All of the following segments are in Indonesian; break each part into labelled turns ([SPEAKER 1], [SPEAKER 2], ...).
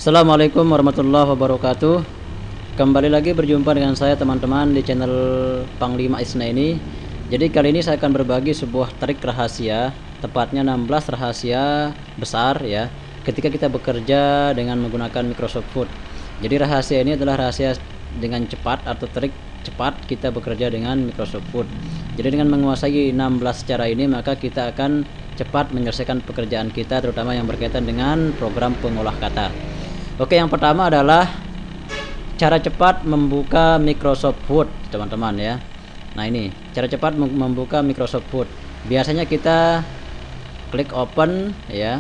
[SPEAKER 1] Assalamualaikum warahmatullahi wabarakatuh. Kembali lagi berjumpa dengan saya teman-teman di channel Panglima Isna ini. Jadi kali ini saya akan berbagi sebuah trik rahasia, tepatnya 16 rahasia besar ya, ketika kita bekerja dengan menggunakan Microsoft Word. Jadi rahasia ini adalah rahasia dengan cepat atau trik cepat kita bekerja dengan Microsoft Word. Jadi dengan menguasai 16 cara ini, maka kita akan cepat menyelesaikan pekerjaan kita, terutama yang berkaitan dengan program pengolah kata. Oke, yang pertama adalah cara cepat membuka Microsoft Word, teman-teman ya. Nah, ini cara cepat membuka Microsoft Word. Biasanya kita klik open ya,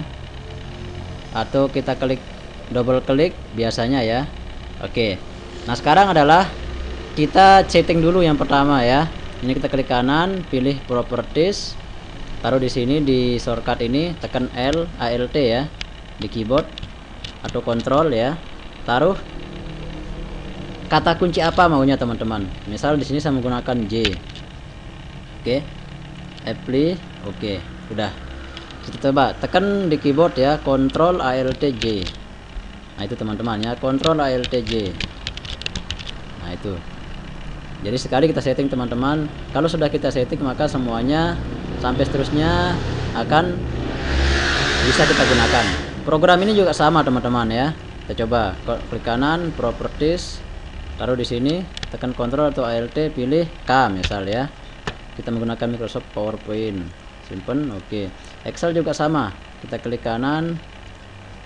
[SPEAKER 1] atau kita klik double klik biasanya ya. Oke. Nah, sekarang adalah kita setting dulu yang pertama ya. Ini kita klik kanan, pilih properties. Taruh di sini di shortcut ini, tekan Alt ya di keyboard atau kontrol ya. Taruh kata kunci apa maunya teman-teman. Misal di sini saya menggunakan J. Oke. Apply. Oke, udah. Kita coba tekan di keyboard ya, Ctrl Alt J. Nah, itu teman-teman ya, Ctrl Alt J. Nah, itu. Jadi sekali kita setting teman-teman. Kalau sudah kita setting, maka semuanya sampai seterusnya akan bisa kita gunakan. Program ini juga sama teman-teman ya. Kita coba klik kanan, properties, taruh di sini, tekan Ctrl atau Alt, pilih K misal ya. Kita menggunakan Microsoft PowerPoint. Simpen, oke. Excel juga sama. Kita klik kanan,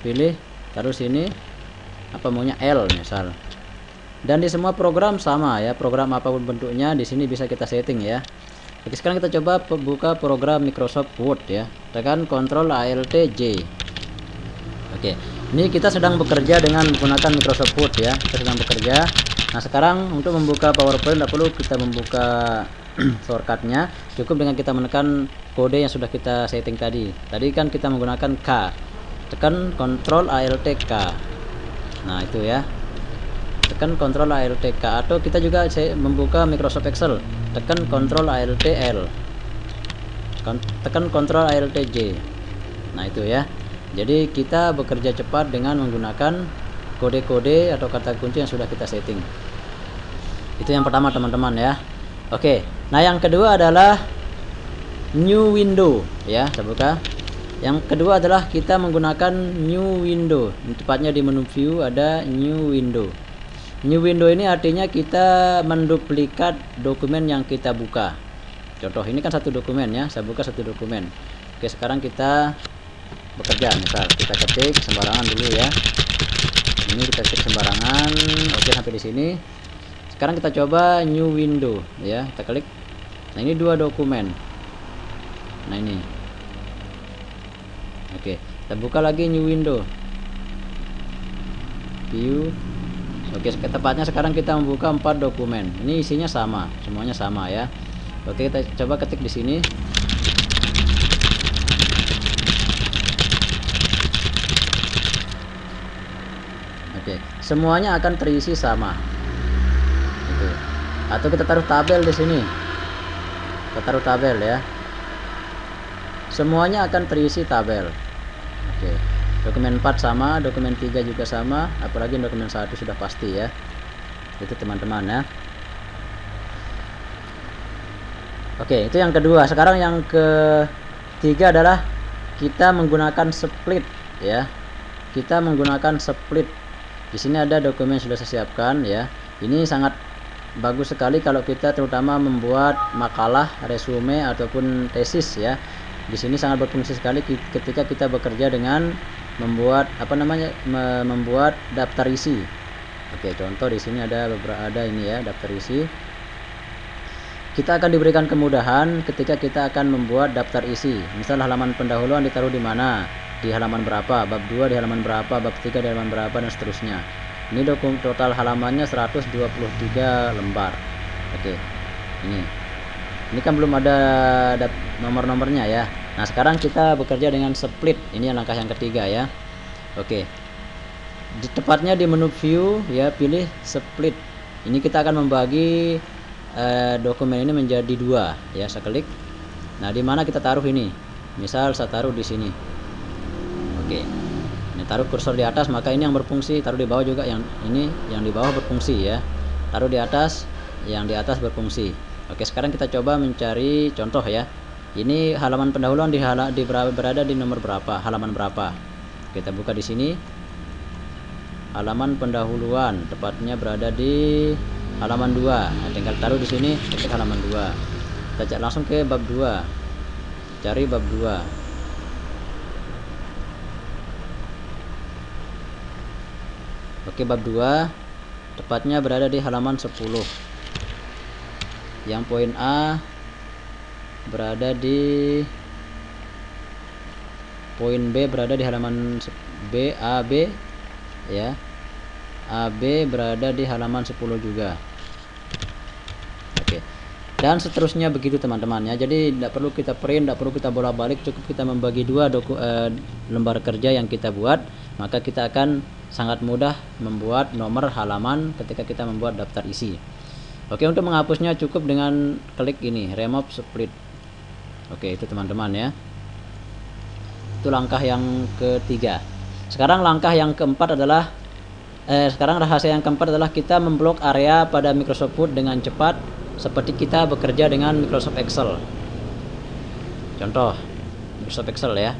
[SPEAKER 1] pilih, taruh sini, apa maunya L misal. Dan di semua program sama ya. Program apapun bentuknya di sini bisa kita setting ya. Oke, sekarang kita coba buka program Microsoft Word ya. Tekan Ctrl Alt J. Oke, ini kita sedang bekerja dengan menggunakan Microsoft Word ya. Kita sedang bekerja. Nah, sekarang untuk membuka PowerPoint tidak perlu kita membuka shortcutnya, cukup dengan kita menekan kode yang sudah kita setting tadi. Tadi kan kita menggunakan K. Tekan Ctrl Alt K. Nah, itu ya. Tekan Ctrl Alt K, atau kita juga membuka Microsoft Excel. Tekan Ctrl Alt L. Tekan Ctrl Alt J. Nah, itu ya. Jadi kita bekerja cepat dengan menggunakan kode-kode atau kata kunci yang sudah kita setting. Itu yang pertama teman-teman ya. Oke. Nah, yang kedua adalah new window ya, saya buka. Yang kedua adalah kita menggunakan new window. Tepatnya di menu view ada new window. New window ini artinya kita menduplikat dokumen yang kita buka. Contoh, ini kan satu dokumen ya, saya buka satu dokumen. Oke, sekarang kita bekerja, misal kita ketik sembarangan dulu ya. Ini kita ketik sembarangan. Oke, sampai di sini. Sekarang kita coba new window ya, kita klik. Nah, ini dua dokumen. Nah, ini. Oke, kita buka lagi new window. View. Oke, tepatnya sekarang kita membuka 4 dokumen. Ini isinya sama, semuanya sama ya. Oke, kita coba ketik di sini. Oke, semuanya akan terisi sama. Gitu. Atau kita taruh tabel di sini. Kita taruh tabel ya. Semuanya akan terisi tabel. Oke. Dokumen 4 sama, dokumen 3 juga sama, apalagi dokumen 1 sudah pasti ya. Itu teman-teman ya. Oke, itu yang kedua. Sekarang yang ketiga adalah kita menggunakan split ya. Kita menggunakan split. Di sini ada dokumen yang sudah saya siapkan ya. Ini sangat bagus sekali kalau kita terutama membuat makalah, resume ataupun tesis ya. Di sini sangat berfungsi sekali ketika kita bekerja dengan membuat membuat daftar isi. Oke, contoh di sini ada ini ya, daftar isi. Kita akan diberikan kemudahan ketika kita akan membuat daftar isi. Misal halaman pendahuluan ditaruh di mana? Di halaman berapa? Bab 2 di halaman berapa? Bab 3 di halaman berapa, dan seterusnya. Ini dokumen total halamannya 123 lembar. Oke. Ini kan belum ada nomor-nomornya ya. Nah, sekarang kita bekerja dengan split. Ini langkah yang ketiga ya. Oke. Tepatnya di menu view ya, pilih split. Ini kita akan membagi dokumen ini menjadi 2 ya. Saya klik. Nah, di mana kita taruh ini? Misal saya taruh di sini. Oke. Ini taruh kursor di atas, maka ini yang berfungsi. Taruh di bawah juga, yang ini yang di bawah berfungsi ya. Taruh di atas, yang di atas berfungsi. Oke, sekarang kita coba mencari contoh ya. Ini halaman pendahuluan berada di nomor berapa, halaman berapa. Kita buka di sini. Halaman pendahuluan tepatnya berada di halaman 2. Nah, tinggal taruh di sini, ketik halaman 2. Kita langsung ke bab 2. Cari bab 2. Oke, bab 2 tepatnya berada di halaman 10. Yang poin A berada di poin B berada di halaman B, A, B ya. AB berada di halaman 10 juga. Oke. Dan seterusnya begitu teman-teman ya. Jadi tidak perlu kita print, tidak perlu kita bolak-balik, cukup kita membagi dua lembar kerja yang kita buat, maka kita akan sangat mudah membuat nomor halaman ketika kita membuat daftar isi. Oke, untuk menghapusnya cukup dengan klik ini, remove split. Oke, itu teman-teman ya. Itu langkah yang ketiga. Sekarang langkah yang keempat adalah sekarang rahasia yang keempat adalah kita memblok area pada Microsoft Word dengan cepat seperti kita bekerja dengan Microsoft Excel. Contoh Microsoft Excel ya.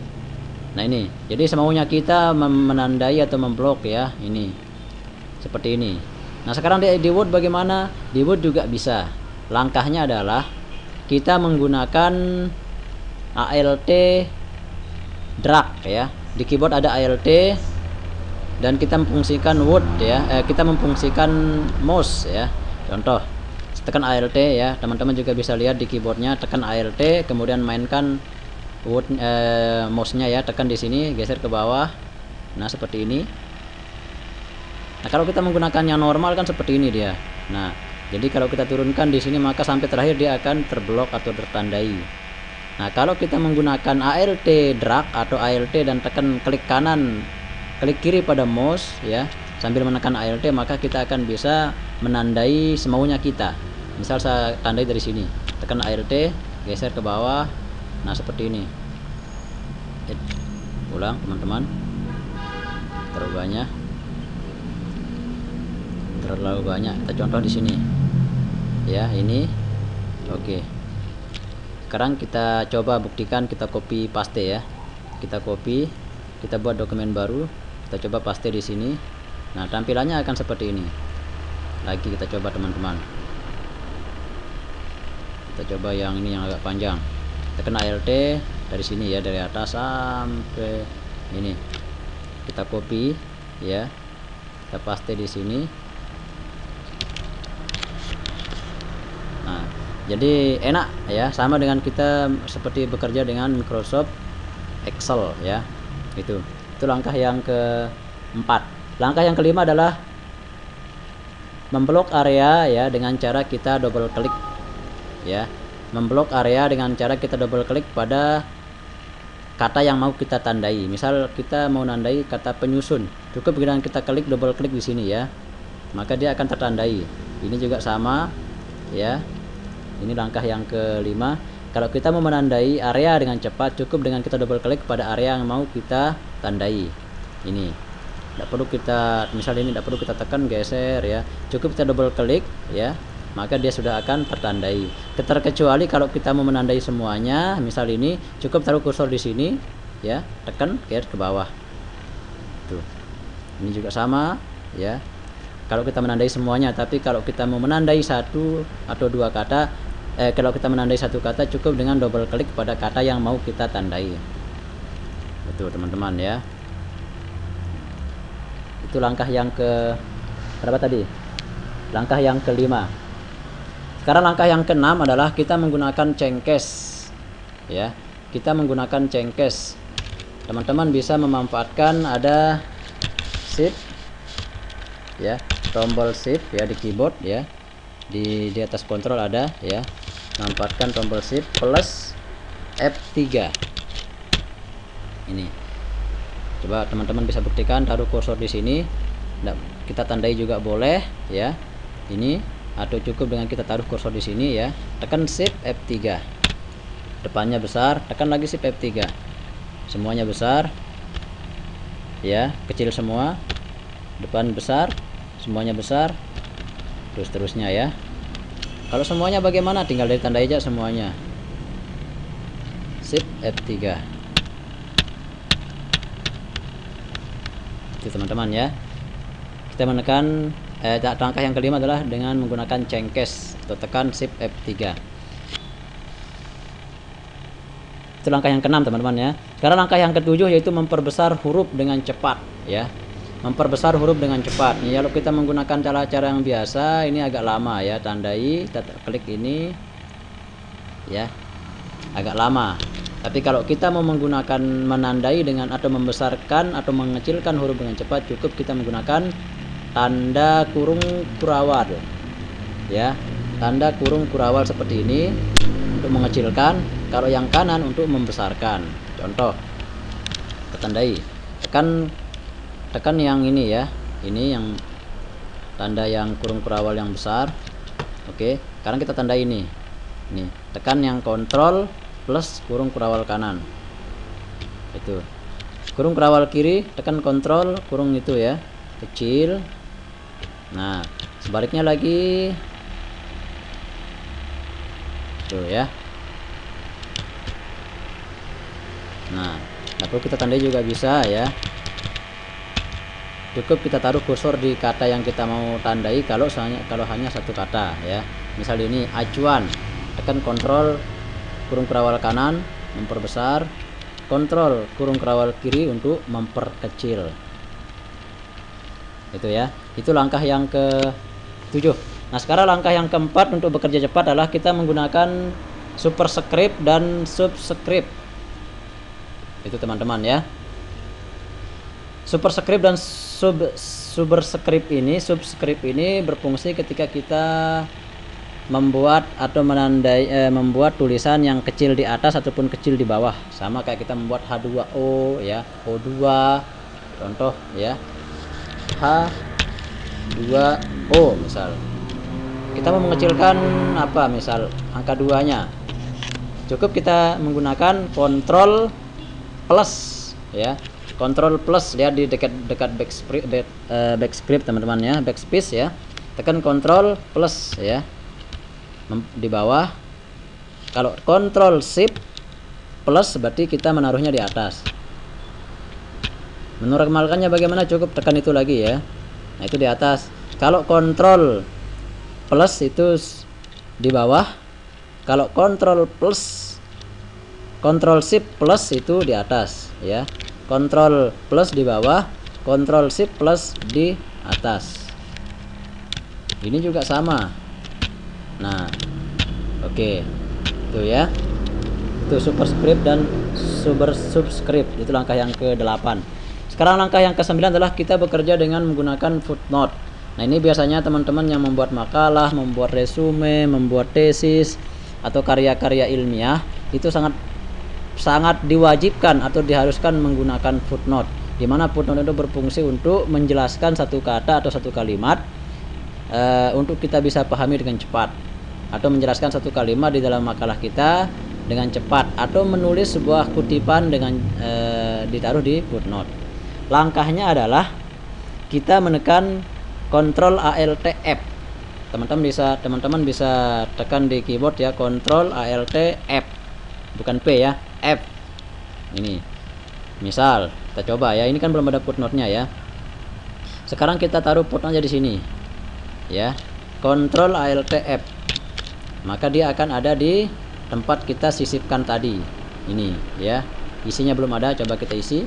[SPEAKER 1] Nah ini, jadi semaunya kita menandai atau memblok ya, ini seperti ini. Nah sekarang di Word bagaimana? Di Word juga bisa. Langkahnya adalah kita menggunakan ALT drag ya. Di keyboard ada ALT dan kita memfungsikan Word ya, kita memfungsikan mouse ya. Contoh, tekan ALT ya, teman-teman juga bisa lihat di keyboardnya, tekan ALT, kemudian mainkan Word mouse-nya ya, tekan di sini, geser ke bawah. Nah seperti ini. Nah kalau kita menggunakan yang normal kan seperti ini dia. Nah jadi kalau kita turunkan di sini maka sampai terakhir dia akan terblok atau tertandai. Nah kalau kita menggunakan ALT drag atau ALT dan tekan klik kanan, klik kiri pada mouse ya, sambil menekan ALT, maka kita akan bisa menandai semaunya kita. Misal saya tandai dari sini, tekan ALT, geser ke bawah. Nah seperti ini. Ulang teman-teman, terlalu banyak. Kita contoh di sini ya, ini oke. Sekarang kita coba buktikan, kita copy paste ya. Kita copy, kita buat dokumen baru, kita coba paste di sini. Nah tampilannya akan seperti ini. Lagi kita coba teman-teman, kita coba yang ini yang agak panjang. Tekan ALT dari sini ya, dari atas sampai ini. Kita copy ya, kita paste di sini. Nah jadi enak ya, sama dengan kita seperti bekerja dengan Microsoft Excel ya. Itu langkah yang keempat. Langkah yang kelima adalah memblok area ya, dengan cara kita double klik ya. Memblok area dengan cara kita double klik pada kata yang mau kita tandai. Misal kita mau nandai kata penyusun, cukup dengan kita klik double klik di sini ya, maka dia akan tertandai. Ini juga sama ya. Ini langkah yang kelima. Kalau kita mau menandai area dengan cepat, cukup dengan kita double klik pada area yang mau kita tandai. Ini tidak perlu kita, misal ini tidak perlu kita tekan geser ya, cukup kita double klik ya, maka dia sudah akan tertandai. Terkecuali kalau kita mau menandai semuanya, misal ini cukup taruh kursor di sini ya, tekan geser ke bawah. Tuh. Ini juga sama ya. Kalau kita menandai semuanya, tapi kalau kita mau menandai satu atau dua kata, kalau kita menandai satu kata, cukup dengan double klik pada kata yang mau kita tandai. Betul teman-teman ya. Itu langkah yang ke berapa tadi? Langkah yang kelima. Sekarang langkah yang keenam adalah kita menggunakan cengkes ya. Kita menggunakan cengkes. Teman-teman bisa memanfaatkan ada shift ya, tombol shift ya di keyboard ya. Di atas kontrol ada ya. Manfaatkan tombol shift plus F3. Ini. Coba teman-teman bisa buktikan, taruh kursor di sini. Kita tandai juga boleh ya. Ini, atau cukup dengan kita taruh kursor di sini ya. Tekan shift F3. Depannya besar, tekan lagi shift F3. Semuanya besar. ya, kecil semua, depan besar, semuanya besar, terus terusnya ya. Kalau semuanya bagaimana? Tinggal ditandai aja semuanya. Shift F3. Itu teman-teman ya. Kita menekan langkah yang kelima adalah dengan menggunakan cengkes atau tekan Shift F3. Itu langkah yang keenam teman-teman ya. Sekarang langkah yang ketujuh yaitu memperbesar huruf dengan cepat ya. Memperbesar huruf dengan cepat. Nih, kalau kita menggunakan cara-cara yang biasa ini agak lama ya. Tandai, kita klik ini ya, agak lama. Tapi kalau kita mau menggunakan menandai dengan atau membesarkan atau mengecilkan huruf dengan cepat, cukup kita menggunakan tanda kurung kurawal ya. Tanda kurung kurawal seperti ini untuk mengecilkan, kalau yang kanan untuk membesarkan. Contoh, kita tandai, tekan yang ini ya, ini yang tanda yang kurung kurawal yang besar. Oke, sekarang kita tandai ini tekan yang kontrol plus kurung kurawal kanan, itu kurung kurawal kiri, tekan kontrol kurung itu ya, kecil. Nah, sebaliknya lagi tuh ya. Nah, perlu kita tandai juga bisa ya. Cukup kita taruh kursor di kata yang kita mau tandai kalau hanya satu kata ya. Misal ini acuan, tekan kontrol kurung kurawal kanan memperbesar, kontrol kurung kurawal kiri untuk memperkecil. Itu ya. Itu langkah yang ke-7. Nah, sekarang langkah yang keempat untuk bekerja cepat adalah kita menggunakan superscript dan subscript. Itu teman-teman ya. Superscript dan subscript ini berfungsi ketika kita membuat atau menandai membuat tulisan yang kecil di atas ataupun kecil di bawah, sama kayak kita membuat H2O ya, O2 contoh ya, H2O misal. Kita mau mengecilkan apa, misal angka 2-nya, cukup kita menggunakan kontrol plus ya. Kontrol plus, lihat di dekat backscript teman-teman ya, backspace ya, tekan kontrol plus ya, di bawah. Kalau kontrol shift plus berarti kita menaruhnya di atas. Menormalkannya bagaimana? Cukup tekan itu lagi ya. Nah, itu di atas. Kalau kontrol plus itu di bawah. Kalau kontrol shift plus itu di atas ya. Kontrol plus di bawah, kontrol shift plus di atas. Ini juga sama. Nah, oke. Itu ya. Itu superscript dan subscript. Itu langkah yang ke-8. Sekarang langkah yang ke-9 adalah kita bekerja dengan menggunakan footnote. Nah, ini biasanya teman-teman yang membuat makalah, membuat resume, membuat tesis atau karya-karya ilmiah itu sangat diwajibkan atau diharuskan menggunakan footnote, di mana footnote itu berfungsi untuk menjelaskan satu kata atau satu kalimat untuk kita bisa pahami dengan cepat, atau menjelaskan satu kalimat di dalam makalah kita dengan cepat, atau menulis sebuah kutipan dengan ditaruh di footnote. Langkahnya adalah kita menekan Ctrl Alt F. Teman-teman bisa tekan di keyboard ya, Ctrl Alt F, bukan P ya, F. Ini misal kita coba ya, ini kan belum ada footnote-nya ya. Sekarang kita taruh footnote-nya di sini ya, Ctrl Alt F, maka dia akan ada di tempat kita sisipkan tadi ini ya. Isinya belum ada, coba kita isi,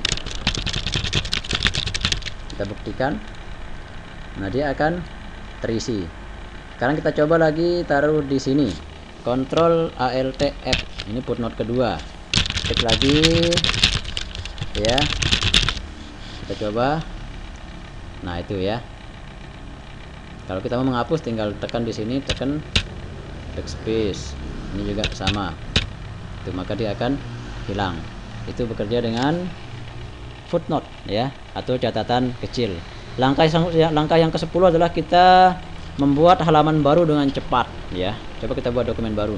[SPEAKER 1] kita buktikan. Nah, dia akan terisi. Sekarang kita coba lagi taruh di sini, Ctrl Alt F, ini footnote kedua. Klik lagi ya, kita coba. Nah, itu ya. Kalau kita mau menghapus tinggal tekan di sini, tekan backspace. Ini juga sama. Itu, maka dia akan hilang. Itu bekerja dengan footnote ya, atau catatan kecil. Langkah yang ke-10 adalah kita membuat halaman baru dengan cepat ya. Coba kita buat dokumen baru.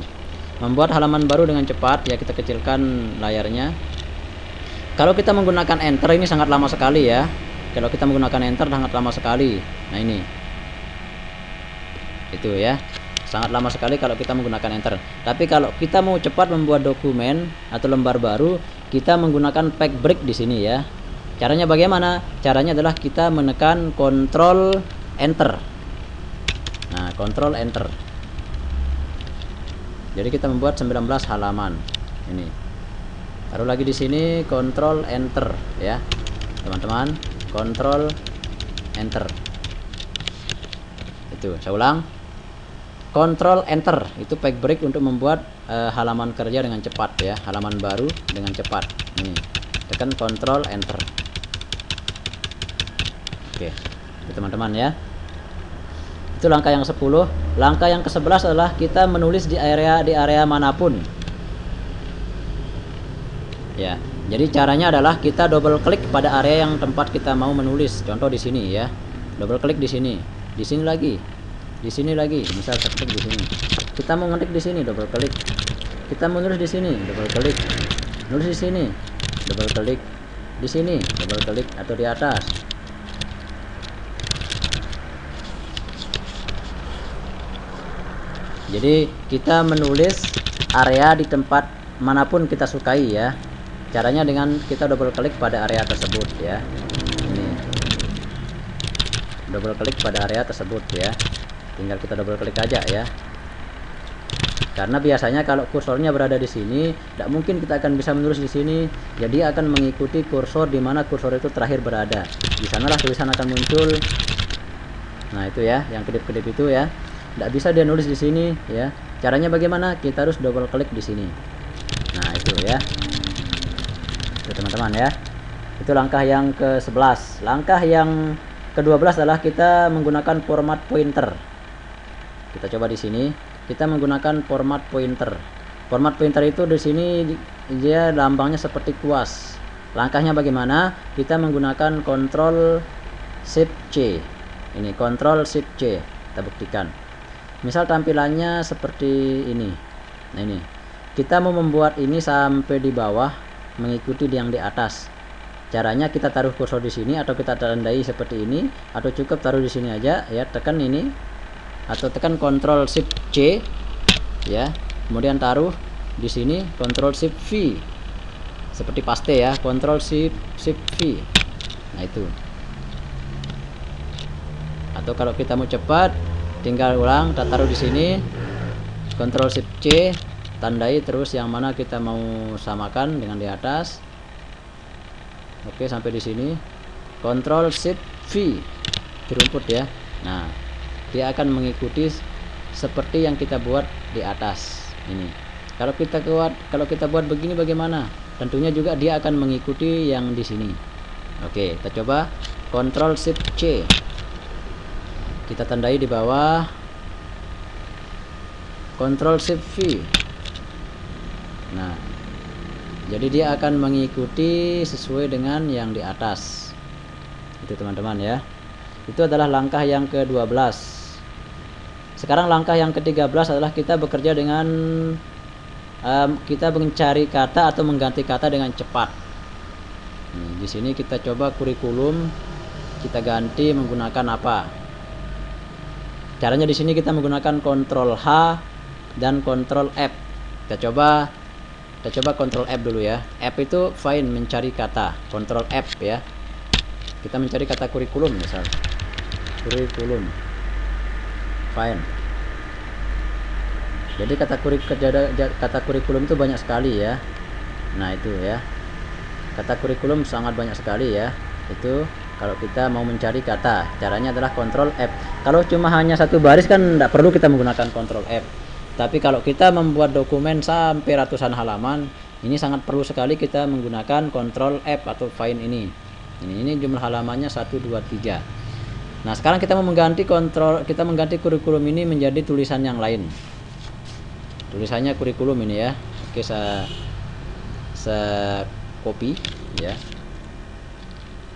[SPEAKER 1] Membuat halaman baru dengan cepat ya, kita kecilkan layarnya. Kalau kita menggunakan enter ini sangat lama sekali ya. Kalau kita menggunakan enter sangat lama sekali. Nah ini, itu ya, sangat lama sekali kalau kita menggunakan enter. Tapi kalau kita mau cepat membuat dokumen atau lembar baru, kita menggunakan pack break di sini ya. Caranya bagaimana? Caranya adalah kita menekan Ctrl Enter. Nah, Ctrl Enter. Jadi kita membuat 19 halaman. Ini. Taruh lagi di sini Ctrl Enter ya, teman-teman. Ctrl Enter. Itu, saya ulang. Ctrl Enter itu pack break untuk membuat halaman kerja dengan cepat ya, halaman baru dengan cepat. Ini. Tekan Ctrl Enter. Oke, teman-teman ya. Itu langkah yang 10. Langkah yang ke-11 adalah kita menulis di area manapun. Ya. Jadi caranya adalah kita double klik pada area yang tempat kita mau menulis. Contoh di sini ya. Double klik di sini. Di sini lagi. Di sini lagi. Misal klik di sini. Kita mau ngetik di sini, double klik. Kita mau nulis di sini, double klik. Nulis di sini, double klik. Di sini, double klik atau di atas. Jadi kita menulis area di tempat manapun kita sukai ya. Caranya dengan kita double klik pada area tersebut ya. Ini. Double klik pada area tersebut ya. Tinggal kita double klik aja ya. Karena biasanya kalau kursornya berada di sini, tidak mungkin kita akan bisa menulis di sini. Jadi akan mengikuti kursor di mana kursor itu terakhir berada. Di sanalah tulisan akan muncul. Nah, itu ya, yang kedip-kedip itu ya. Tidak bisa dia nulis di sini ya. Caranya bagaimana? Kita harus double klik di sini. Nah, itu ya. Itu teman-teman ya. Itu langkah yang ke-11. Langkah yang ke-12 adalah kita menggunakan format pointer. Kita coba di sini. Kita menggunakan format pointer. Format pointer itu di sini dia lambangnya seperti kuas. Langkahnya bagaimana? Kita menggunakan Ctrl Shift C. Ini Ctrl Shift C. Kita buktikan. Misal tampilannya seperti ini. Nah, ini. Kita mau membuat ini sampai di bawah mengikuti yang di atas. Caranya kita taruh kursor di sini atau kita tandai seperti ini atau cukup taruh di sini aja ya, tekan ini atau tekan Ctrl Shift C ya. Kemudian taruh di sini Ctrl Shift V. Seperti paste ya, Ctrl Shift V. Nah, itu. Atau kalau kita mau cepat tinggal ulang, kita taruh di sini Ctrl Shift C, tandai terus yang mana kita mau samakan dengan di atas. Oke, sampai di sini Ctrl Shift V, dirumput ya. Nah, dia akan mengikuti seperti yang kita buat di atas ini. Kalau kita buat begini bagaimana? Tentunya juga dia akan mengikuti yang di sini. Oke, kita coba Ctrl Shift C. Kita tandai di bawah Ctrl Shift V. Nah, jadi dia akan mengikuti sesuai dengan yang di atas. Itu teman-teman ya. Itu adalah langkah yang ke-12. Sekarang langkah yang ke-13 adalah kita bekerja dengan kita mencari kata atau mengganti kata dengan cepat. Di sini kita coba kurikulum, kita ganti menggunakan apa? Caranya di sini kita menggunakan Ctrl H dan Ctrl F. Kita coba Ctrl F dulu ya. F itu find, mencari kata. Ctrl F ya. Kita mencari kata kurikulum misal. Kurikulum. Find. Jadi kata kurikulum itu banyak sekali ya. Nah, itu ya. Kata kurikulum sangat banyak sekali ya. Itu kalau kita mau mencari kata, caranya adalah Ctrl F. Kalau cuma hanya satu baris kan tidak perlu kita menggunakan Ctrl F. Tapi kalau kita membuat dokumen sampai ratusan halaman, ini sangat perlu sekali kita menggunakan Ctrl F atau find ini. Ini jumlah halamannya 1, 2, 3. Nah, sekarang kita mau mengganti kurikulum ini menjadi tulisan yang lain. Tulisannya kurikulum ini ya. Oke, saya copy ya.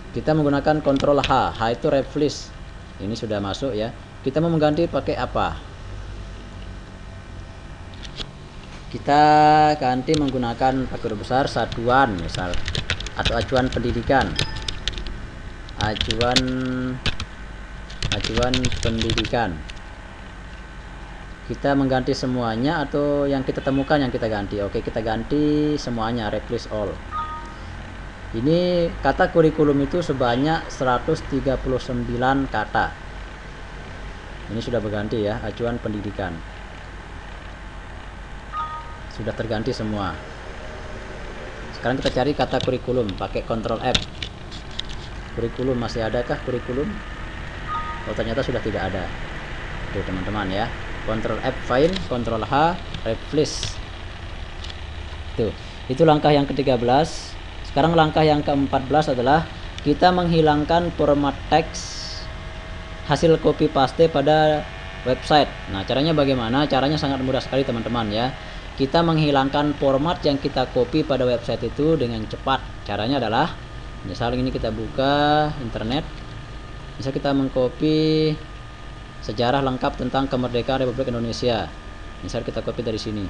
[SPEAKER 1] Kita menggunakan Ctrl H. H itu replace. Ini sudah masuk ya. Kita mau mengganti pakai apa? Kita ganti menggunakan pakai huruf besar satuan, misal atau acuan pendidikan. Acuan pendidikan. Kita mengganti semuanya atau yang kita temukan yang kita ganti. Oke, kita ganti semuanya, replace all. Ini kata kurikulum itu sebanyak 139 kata. Ini sudah berganti ya, acuan pendidikan. Sudah terganti semua. Sekarang kita cari kata kurikulum pakai Ctrl F. Kurikulum masih adakah kurikulum? Oh, ternyata sudah tidak ada. Tuh teman-teman ya. Ctrl F find, Ctrl H replace. Tuh, itu langkah yang ke-13. Sekarang langkah yang ke-14 adalah kita menghilangkan format teks hasil copy paste pada website. Nah, caranya bagaimana? Caranya sangat mudah sekali teman-teman ya. Kita menghilangkan format yang kita copy pada website itu dengan cepat. Caranya adalah, misal ini kita buka internet, misal kita mengcopy sejarah lengkap tentang kemerdekaan Republik Indonesia. Misal kita copy dari sini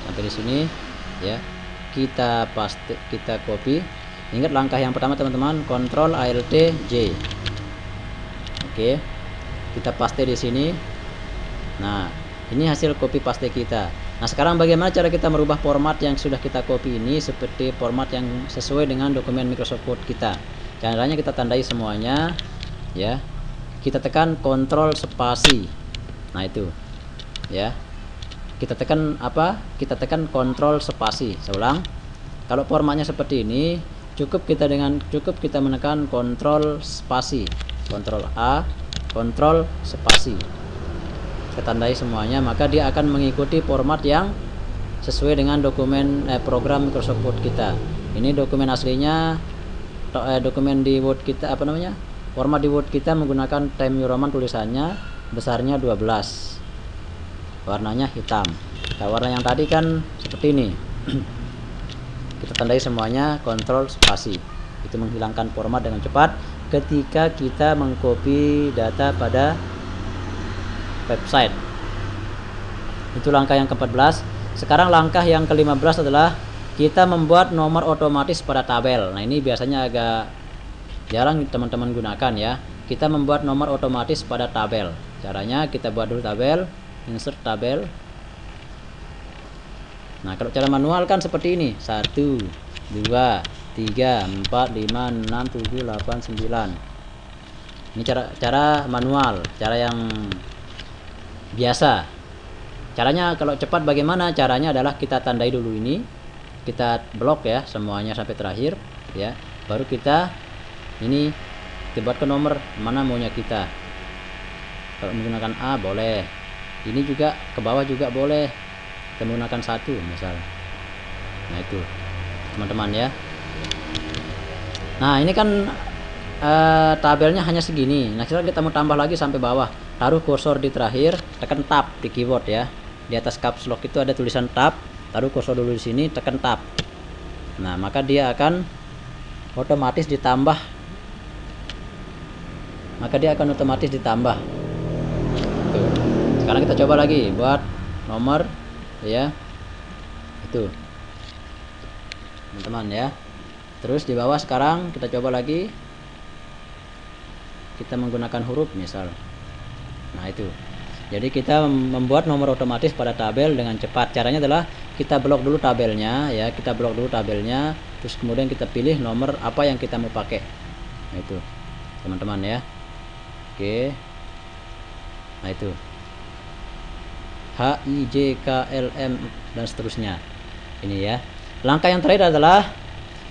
[SPEAKER 1] sampai di sini ya, kita paste, kita copy. Ingat langkah yang pertama teman-teman, Ctrl Alt J. Oke, kita paste di sini. Nah, ini hasil copy paste kita. Nah, sekarang bagaimana cara kita merubah format yang sudah kita copy ini seperti format yang sesuai dengan dokumen Microsoft Word kita? Caranya kita tandai semuanya ya. Kita tekan Ctrl spasi. Nah, itu ya. Kita tekan apa? Kita tekan Ctrl spasi. Saya ulang. Kalau formatnya seperti ini, cukup kita menekan Ctrl spasi. Ctrl A, Ctrl spasi. Kita tandai semuanya, maka dia akan mengikuti format yang sesuai dengan dokumen program Microsoft Word kita. Ini dokumen aslinya, dokumen di Word kita apa namanya? Format di Word kita menggunakan Times New Roman, tulisannya besarnya 12. Warnanya hitam. Nah, warna yang tadi kan seperti ini. Kita tandai semuanya, Ctrl spasi. Itu menghilangkan format dengan cepat ketika kita mengcopy data pada website. Itu langkah yang ke-14. Sekarang langkah yang ke-15 adalah kita membuat nomor otomatis pada tabel. Nah, ini biasanya agak jarang teman-teman gunakan ya. Kita membuat nomor otomatis pada tabel. Caranya kita buat dulu tabel, insert tabel. Nah, kalau cara manual kan seperti ini. 1, 2, 3, 4, 5, 6, 7, 8, 9. Ini cara manual, cara yang biasa. Caranya kalau cepat bagaimana? Caranya adalah kita tandai dulu ini. Kita blok ya semuanya sampai terakhir ya. Baru kita ini buat ke nomor mana maunya kita. Kalau menggunakan A boleh. Ini juga ke bawah juga boleh. Kita menggunakan 1 misal. Nah, itu teman-teman ya. Nah, ini kan tabelnya hanya segini. Nah, sekarang kita mau tambah lagi sampai bawah. Taruh kursor di terakhir, tekan tab di keyboard ya. Di atas caps lock itu ada tulisan tab. Taruh kursor dulu di sini, tekan tab. Nah, maka dia akan otomatis ditambah. Tuh. Sekarang kita coba lagi buat nomor ya. Itu. Teman-teman ya. Terus di bawah sekarang kita coba lagi. Kita menggunakan huruf misal. Nah, itu. Jadi kita membuat nomor otomatis pada tabel dengan cepat. Caranya adalah kita blok dulu tabelnya ya, kita blok dulu tabelnya, terus kemudian kita pilih nomor apa yang kita mau pakai. Nah, itu. Teman-teman ya. Oke. Nah, itu. H, I, J, K, L, M dan seterusnya. Ini ya. Langkah yang terakhir adalah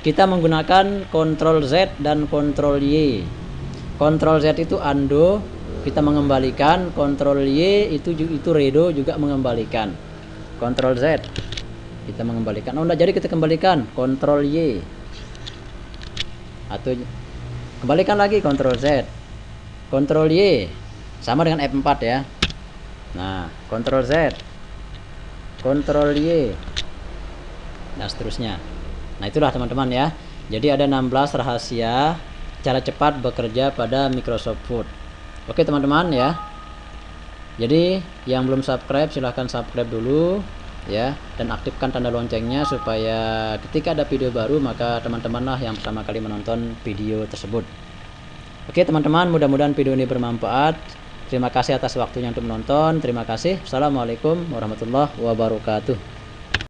[SPEAKER 1] kita menggunakan Ctrl Z dan Ctrl Y. Ctrl Z itu undo, kita mengembalikan. Ctrl Y itu redo, juga mengembalikan. Ctrl Z kita mengembalikan. Oh, enggak, jadi kita kembalikan Ctrl Y. Atau kembalikan lagi Ctrl Z. Ctrl Y sama dengan F4 ya. Nah, Ctrl Z, Ctrl Y, dan seterusnya. Nah, itulah teman-teman ya. Jadi ada 16 rahasia cara cepat bekerja pada Microsoft Word. Oke teman-teman ya. Jadi yang belum subscribe silahkan subscribe dulu. ya, dan aktifkan tanda loncengnya supaya ketika ada video baru maka teman-temanlah yang pertama kali menonton video tersebut. Oke teman-teman, mudah-mudahan video ini bermanfaat. Terima kasih atas waktunya untuk menonton. Terima kasih. Assalamualaikum warahmatullahi wabarakatuh.